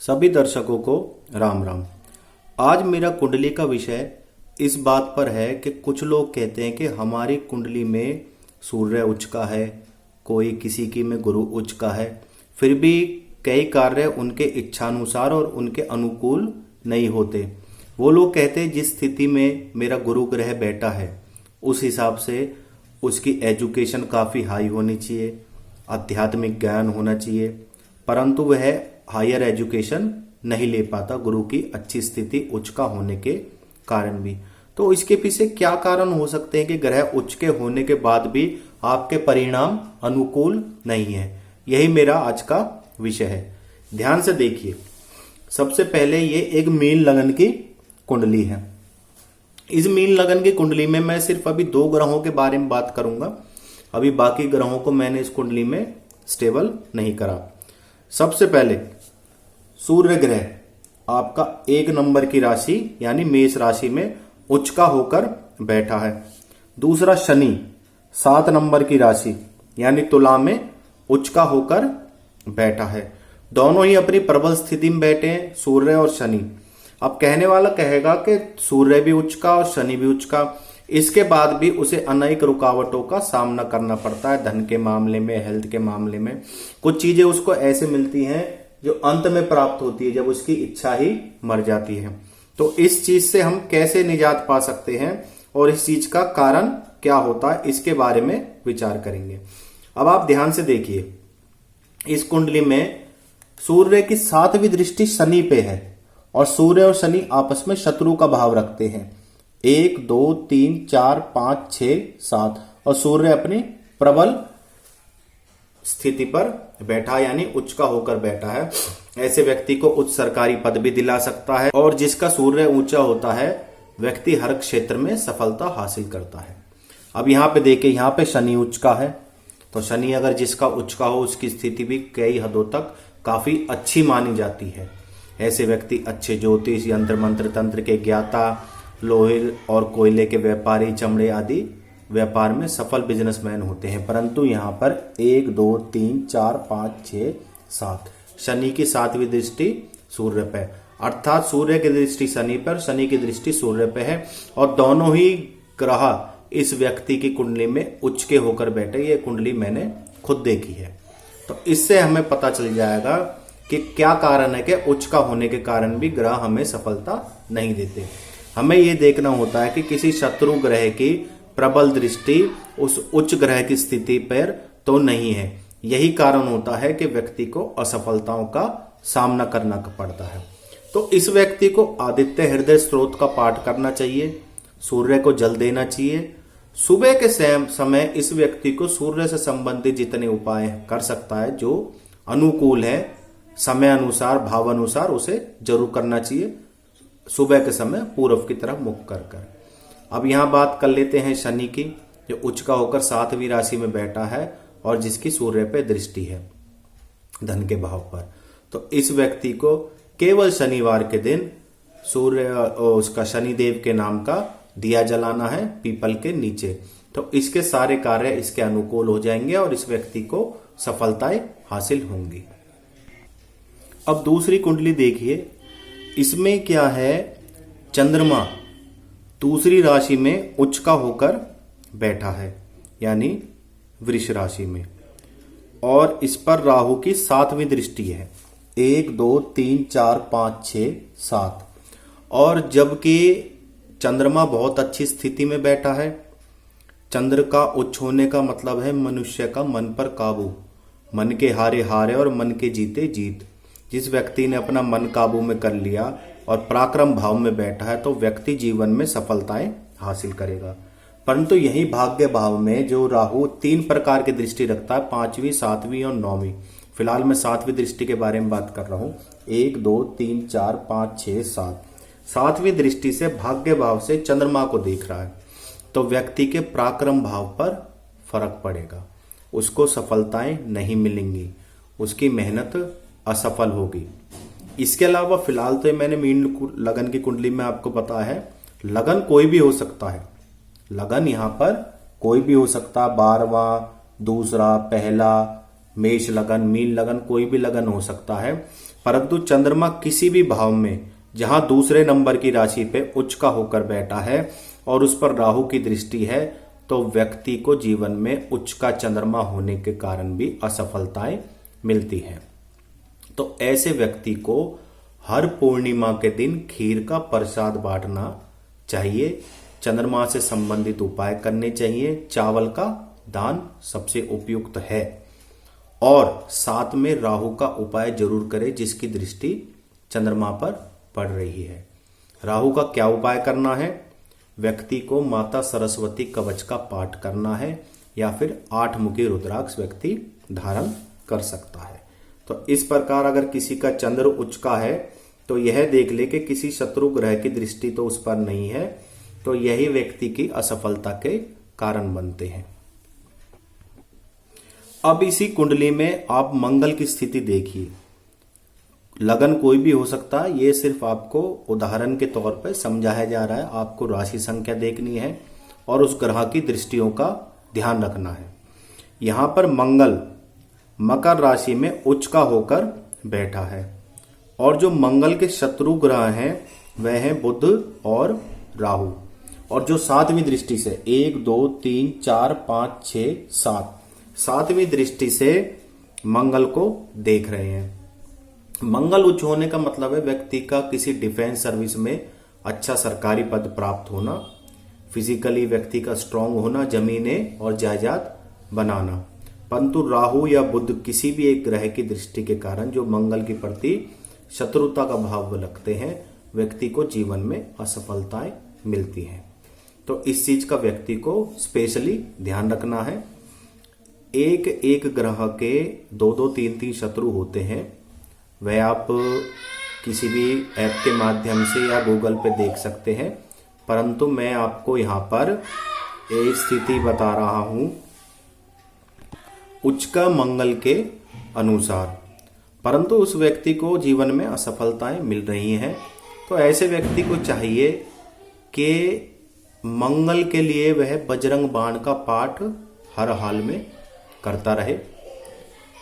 सभी दर्शकों को राम राम। आज मेरा कुंडली का विषय इस बात पर है कि कुछ लोग कहते हैं कि हमारी कुंडली में सूर्य उच्च का है, कोई किसी की में गुरु उच्च का है, फिर भी कई कार्य उनके इच्छानुसार और उनके अनुकूल नहीं होते। वो लोग कहते हैं जिस स्थिति में मेरा गुरु ग्रह बैठा है उस हिसाब से उसकी एजुकेशन काफ़ी हाई होनी चाहिए, आध्यात्मिक ज्ञान होना चाहिए, परंतु वह हायर एजुकेशन नहीं ले पाता गुरु की अच्छी स्थिति उच्च का होने के कारण भी। तो इसके पीछे क्या कारण हो सकते हैं कि ग्रह उच्च के होने के बाद भी आपके परिणाम अनुकूल नहीं है। यही मेरा आज का विषय है। ध्यान से देखिए। सबसे पहले ये एक मीन लगन की कुंडली है। इस मीन लगन की कुंडली में मैं सिर्फ अभी 2 ग्रहों के बारे में बात करूंगा। अभी बाकी ग्रहों को मैंने इस कुंडली में स्टेबल नहीं करा। सबसे पहले सूर्य ग्रह आपका 1 नंबर की राशि यानी मेष राशि में उच्च का होकर बैठा है। दूसरा शनि 7 नंबर की राशि यानी तुला में उच्च का होकर बैठा है। दोनों ही अपनी प्रबल स्थिति में बैठे हैं, सूर्य और शनि। अब कहने वाला कहेगा कि सूर्य भी उच्च का और शनि भी उच्च का, इसके बाद भी उसे अनेक रुकावटों का सामना करना पड़ता है। धन के मामले में, हेल्थ के मामले में कुछ चीजें उसको ऐसे मिलती हैं जो अंत में प्राप्त होती है जब उसकी इच्छा ही मर जाती है। तो इस चीज से हम कैसे निजात पा सकते हैं और इस चीज का कारण क्या होता है, इसके बारे में विचार करेंगे। अब आप ध्यान से देखिए। इस कुंडली में सूर्य की 7वीं दृष्टि शनि पे है और सूर्य और शनि आपस में शत्रु का भाव रखते हैं। 1 2 3 4 5 6 7 और सूर्य अपनी प्रबल स्थिति पर बैठा यानी उच्च का होकर बैठा है। ऐसे व्यक्ति को उच्च सरकारी पद भी दिला सकता है और जिसका सूर्य ऊंचा होता है व्यक्ति हर क्षेत्र में सफलता हासिल करता है। अब यहाँ पे देखिए, यहाँ पे शनि उच्च का है तो शनि अगर जिसका उच्च का हो उसकी स्थिति भी कई हदों तक काफी अच्छी मानी जाती है। ऐसे व्यक्ति अच्छे ज्योतिष, यंत्र मंत्र तंत्र के ज्ञाता, लोहे और कोयले के व्यापारी, चमड़े आदि व्यापार में सफल बिजनेसमैन होते हैं। परंतु यहाँ पर 1 2 3 4 5 6 7 शनि की 7वीं दृष्टि सूर्य पे, अर्थात सूर्य की दृष्टि शनि पर, शनि की दृष्टि सूर्य पे है और दोनों ही ग्रह इस व्यक्ति की कुंडली में उच्च के होकर बैठे। ये कुंडली मैंने खुद देखी है। तो इससे हमें पता चल जाएगा कि क्या कारण है कि उच्च का होने के कारण भी ग्रह हमें सफलता नहीं देते। हमें यह देखना होता है कि किसी शत्रु ग्रह की प्रबल दृष्टि उस उच्च ग्रह की स्थिति पर तो नहीं है। यही कारण होता है कि व्यक्ति को असफलताओं का सामना करना पड़ता है। तो इस व्यक्ति को आदित्य हृदय स्त्रोत का पाठ करना चाहिए, सूर्य को जल देना चाहिए। सुबह के समय इस व्यक्ति को सूर्य से संबंधित जितने उपाय कर सकता है जो अनुकूल है, समय अनुसार, भाव अनुसार उसे जरूर करना चाहिए। सुबह के समय पूर्व की तरफ मुख कर। अब यहां बात कर लेते हैं शनि की, जो उच्च का होकर 7वीं राशि में बैठा है और जिसकी सूर्य पे दृष्टि है धन के भाव पर। तो इस व्यक्ति को केवल शनिवार के दिन सूर्य उसका शनिदेव के नाम का दिया जलाना है पीपल के नीचे। तो इसके सारे कार्य इसके अनुकूल हो जाएंगे और इस व्यक्ति को सफलताएं हासिल होंगी। अब दूसरी कुंडली देखिए। इसमें क्या है, चंद्रमा दूसरी राशि में उच्च का होकर बैठा है यानी वृष राशि में और इस पर राहु की 7वीं दृष्टि है। 1 2 3 4 5 6 7 और जबकि चंद्रमा बहुत अच्छी स्थिति में बैठा है। चंद्र का उच्च होने का मतलब है मनुष्य का मन पर काबू, मन के हारे हारे और मन के जीते जीत। जिस व्यक्ति ने अपना मन काबू में कर लिया और पराक्रम भाव में बैठा है तो व्यक्ति जीवन में सफलताएं हासिल करेगा। परंतु यही भाग्य भाव में जो राहु 3 प्रकार की दृष्टि रखता है, 5वीं 7वीं और 9वीं। फिलहाल मैं 7वीं दृष्टि के बारे में बात कर रहा हूं। 1 2 3 4 5 6 7 7वीं दृष्टि से भाग्य भाव से चंद्रमा को देख रहा है तो व्यक्ति के पराक्रम भाव पर फर्क पड़ेगा, उसको सफलताएं नहीं मिलेंगी, उसकी मेहनत असफल होगी। इसके अलावा फिलहाल तो मैंने मीन लगन की कुंडली में आपको पता है लगन कोई भी हो सकता है। लगन यहाँ पर कोई भी हो सकता, 12वां, दूसरा, पहला, मेष लगन, मीन लगन, कोई भी लगन हो सकता है। परंतु चंद्रमा किसी भी भाव में जहां दूसरे नंबर की राशि पे उच्च का होकर बैठा है और उस पर राहु की दृष्टि है, तो व्यक्ति को जीवन में उच्च का चंद्रमा होने के कारण भी असफलताएं मिलती हैं। तो ऐसे व्यक्ति को हर पूर्णिमा के दिन खीर का प्रसाद बांटना चाहिए, चंद्रमा से संबंधित उपाय करने चाहिए, चावल का दान सबसे उपयुक्त है, और साथ में राहु का उपाय जरूर करें जिसकी दृष्टि चंद्रमा पर पड़ रही है। राहु का क्या उपाय करना है? व्यक्ति को माता सरस्वती कवच का पाठ करना है या फिर 8 मुखी रुद्राक्ष व्यक्ति धारण कर सकता है। तो इस प्रकार अगर किसी का चंद्र उच्च का है तो यह देख ले कि किसी शत्रु ग्रह की दृष्टि तो उस पर नहीं है, तो यही व्यक्ति की असफलता के कारण बनते हैं। अब इसी कुंडली में आप मंगल की स्थिति देखिए। लगन कोई भी हो सकता है, ये सिर्फ आपको उदाहरण के तौर पर समझाया जा रहा है। आपको राशि संख्या देखनी है और उस ग्रह की दृष्टियों का ध्यान रखना है। यहां पर मंगल मकर राशि में उच्च का होकर बैठा है और जो मंगल के शत्रु ग्रह हैं वह हैं बुध और राहु, और जो 7वीं दृष्टि से 1 2 3 4 5 6 7 7वीं दृष्टि से मंगल को देख रहे हैं। मंगल उच्च होने का मतलब है व्यक्ति का किसी डिफेंस सर्विस में अच्छा सरकारी पद प्राप्त होना, फिजिकली व्यक्ति का स्ट्रांग होना, जमीनें और जायदाद बनाना। परंतु राहु या बुध किसी भी एक ग्रह की दृष्टि के कारण जो मंगल के प्रति शत्रुता का भाव रखते हैं, व्यक्ति को जीवन में असफलताएं मिलती हैं। तो इस चीज का व्यक्ति को स्पेशली ध्यान रखना है। एक एक ग्रह के 2 2 3 3 शत्रु होते हैं, वह आप किसी भी ऐप के माध्यम से या गूगल पे देख सकते हैं, परंतु मैं आपको यहाँ पर एक स्थिति बता रहा हूं उच्च का मंगल के अनुसार, परंतु उस व्यक्ति को जीवन में असफलताएं मिल रही हैं। तो ऐसे व्यक्ति को चाहिए कि मंगल के लिए वह बजरंग बाण का पाठ हर हाल में करता रहे,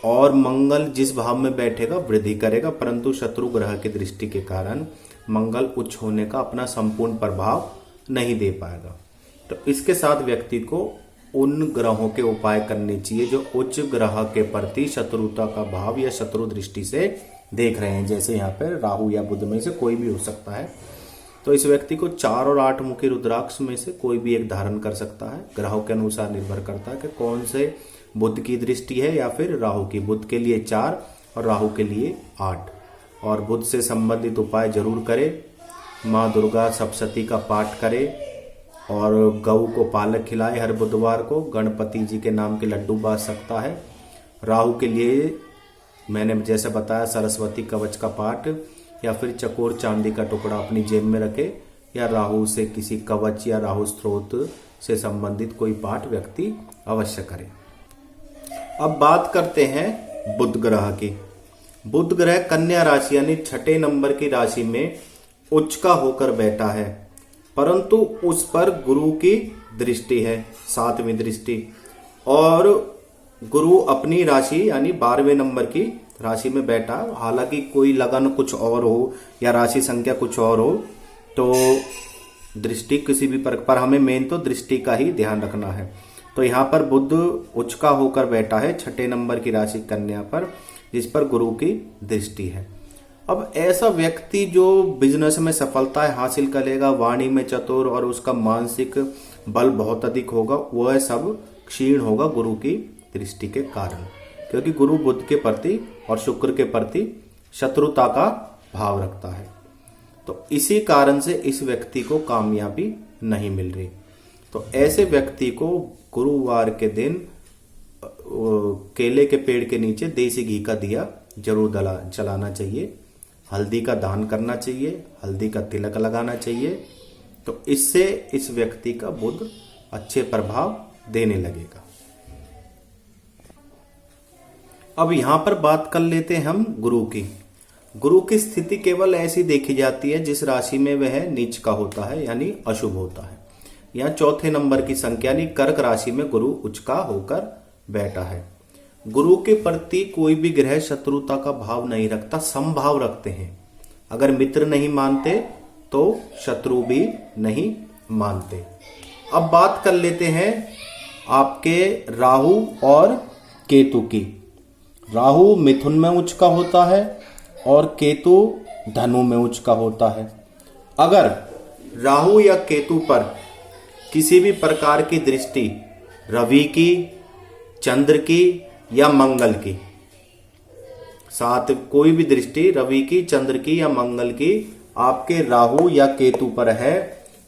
और मंगल जिस भाव में बैठेगा वृद्धि करेगा, परंतु शत्रु ग्रह की दृष्टि के कारण मंगल उच्च होने का अपना संपूर्ण प्रभाव नहीं दे पाएगा। तो इसके साथ व्यक्ति को उन ग्रहों के उपाय करने चाहिए जो उच्च ग्रह के प्रति शत्रुता का भाव या शत्रु दृष्टि से देख रहे हैं। जैसे यहाँ पर राहु या बुध में से कोई भी हो सकता है। तो इस व्यक्ति को 4 और 8 मुखी रुद्राक्ष में से कोई भी एक धारण कर सकता है। ग्रहों के अनुसार निर्भर करता है कि कौन से बुध की दृष्टि है या फिर राहु की। बुध के लिए 4 और राहु के लिए 8। और बुध से संबंधित उपाय जरूर करे। माँ दुर्गा सप्तशती का पाठ करे और गऊ को पालक खिलाए हर बुधवार को। गणपति जी के नाम के लड्डू बांट सकता है। राहु के लिए मैंने जैसे बताया सरस्वती कवच का पाठ, या फिर चकोर चांदी का टुकड़ा अपनी जेब में रखे, या राहु से किसी कवच या राहु स्त्रोत से संबंधित कोई पाठ व्यक्ति अवश्य करे। अब बात करते हैं बुध ग्रह की। बुध ग्रह कन्या राशि यानी 6ठे नंबर की राशि में उच्च का होकर बैठा है, परंतु उस पर गुरु की दृष्टि है, 7वीं दृष्टि, और गुरु अपनी राशि यानी 12वें नंबर की राशि में बैठा। हालांकि कोई लगन कुछ और हो या राशि संख्या कुछ और हो, तो दृष्टि किसी भी पर हमें मेन तो दृष्टि का ही ध्यान रखना है। तो यहाँ पर बुध उच्च का होकर बैठा है 6ठे नंबर की राशि कन्या पर, जिस पर गुरु की दृष्टि है। अब ऐसा व्यक्ति जो बिजनेस में सफलता हासिल करेगा, वाणी में चतुर और उसका मानसिक बल बहुत अधिक होगा, वह सब क्षीण होगा गुरु की दृष्टि के कारण, क्योंकि गुरु बुध के प्रति और शुक्र के प्रति शत्रुता का भाव रखता है। तो इसी कारण से इस व्यक्ति को कामयाबी नहीं मिल रही। तो ऐसे व्यक्ति को गुरुवार के दिन केले के पेड़ के नीचे देसी घी का दिया जरूर जलाना चाहिए, हल्दी का दान करना चाहिए, हल्दी का तिलक लगाना चाहिए। तो इससे इस व्यक्ति का बुध अच्छे प्रभाव देने लगेगा। अब यहां पर बात कर लेते हैं हम गुरु की। गुरु की स्थिति केवल ऐसी देखी जाती है जिस राशि में वह नीच का होता है यानी अशुभ होता है। यहाँ 4थे नंबर की संख्या यानी कर्क राशि में गुरु उच्च का होकर बैठा है। गुरु के प्रति कोई भी ग्रह शत्रुता का भाव नहीं रखता, समभाव रखते हैं। अगर मित्र नहीं मानते तो शत्रु भी नहीं मानते। अब बात कर लेते हैं आपके राहु और केतु की। राहु मिथुन में उच्च का होता है और केतु धनु में उच्च का होता है। अगर राहु या केतु पर किसी भी प्रकार की दृष्टि रवि की, चंद्र की या मंगल की, साथ कोई भी दृष्टि रवि की, चंद्र की या मंगल की आपके राहु या केतु पर है,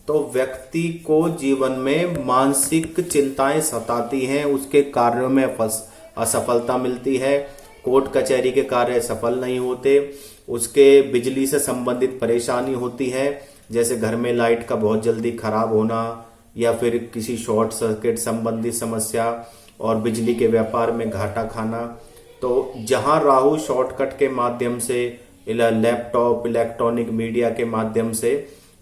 तो व्यक्ति को जीवन में मानसिक चिंताएं सताती हैं, उसके कार्यों में असफलता मिलती है, कोर्ट कचहरी के कार्य सफल नहीं होते, उसके बिजली से संबंधित परेशानी होती है, जैसे घर में लाइट का बहुत जल्दी खराब होना या फिर किसी शॉर्ट सर्किट संबंधित समस्या और बिजली के व्यापार में घाटा खाना। तो जहां राहु शॉर्टकट के माध्यम से, लैपटॉप, इलेक्ट्रॉनिक मीडिया के माध्यम से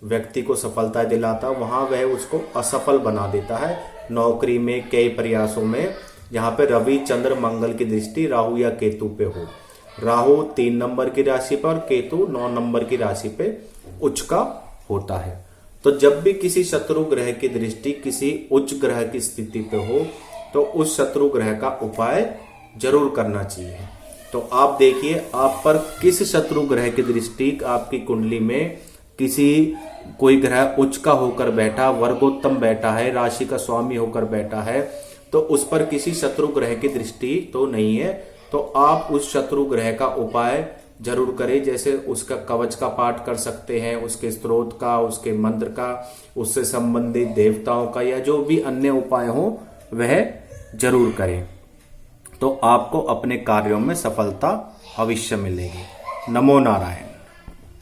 व्यक्ति को सफलता दिलाता, वहां वह उसको असफल बना देता है नौकरी में, कई प्रयासों में, जहां पे रवि, चंद्र, मंगल की दृष्टि राहु या केतु पे हो। राहु 3 नंबर की राशि पर, केतु 9 नंबर की राशि पे उच्च का होता है। तो जब भी किसी शत्रु ग्रह की दृष्टि किसी उच्च ग्रह की स्थिति पे हो तो उस शत्रु ग्रह का उपाय जरूर करना चाहिए। तो आप देखिए आप पर किस शत्रु ग्रह की दृष्टि आपकी कुंडली में किसी कोई ग्रह उच्च का होकर बैठा, वर्गोत्तम बैठा है, राशि का स्वामी होकर बैठा है, तो उस पर किसी शत्रु ग्रह की दृष्टि तो नहीं है। तो आप उस शत्रु ग्रह का उपाय जरूर करें, जैसे उसका कवच का पाठ कर सकते हैं, उसके स्तोत्र का, उसके मंत्र का, उससे संबंधित देवताओं का, या जो भी अन्य उपाय हो वह जरूर करें। तो आपको अपने कार्यों में सफलता अवश्य मिलेगी। नमो नारायण।